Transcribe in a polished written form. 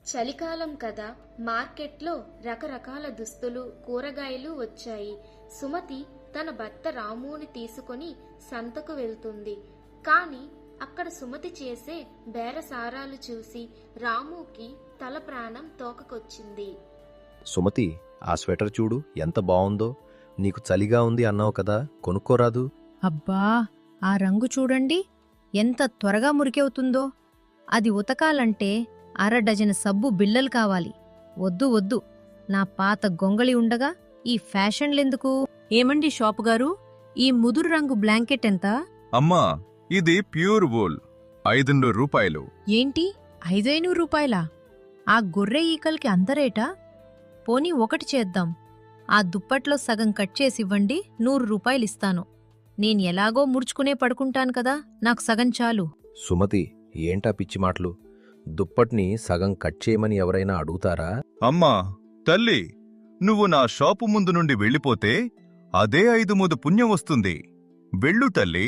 చలికాలం కదా, మార్కెట్లో రకరకాల దుస్తులు, కూరగాయలు వచ్చాయి. సుమతి తన భర్త రాముని తీసుకొని సంతకు వెళ్తుంది. కాని అక్కడ సుమతి చేసే బేరసారాలు చూసి రాముకి తల ప్రాణం తోకకొచ్చింది. సుమతి, ఆ స్వెటర్ చూడు ఎంత బావుందో. నీకు చలిగా ఉంది అన్నావు కదా, కొనుక్కోరాదు? అబ్బా, ఆ రంగు చూడండి ఎంత త్వరగా మురికెవుతుందో. అది ఉతకాలంటే అరడజన సబ్బు బిళ్ళలు కావాలి. వద్దు వద్దు, నా పాత గొంగళి ఉండగా ఈ ఫ్యాషన్లెందుకు? ఏమండి షాపుగారు, ఈ ముదురు రంగు బ్లాంకెట్ ఎంత? అమ్మా, ఇది ప్యూర్ వూల్, 500 రూపాయలు. ఏంటి, 500 రూపాయలా? ఆ గొర్రె ఈకల్కి అంత రేటా? పోనీ ఒకటి చేద్దాం, ఆ దుప్పట్లో సగం కట్ చేసివ్వండి, 100 రూపాయలిస్తాను. నేను ఎలాగో ముడుచుకునే పడుకుంటాను కదా, నాకు సగం చాలు. సుమతి, ఏంటా పిచ్చి మాటలు? దుప్పట్ని సగం కట్ చేయమని ఎవరైనా అడుగుతారా? అమ్మా తల్లి, నువ్వు నా షాపు ముందు నుండి వెళ్ళిపోతే అదే 5 పుణ్యం వస్తుంది. వెళ్ళు తల్లి.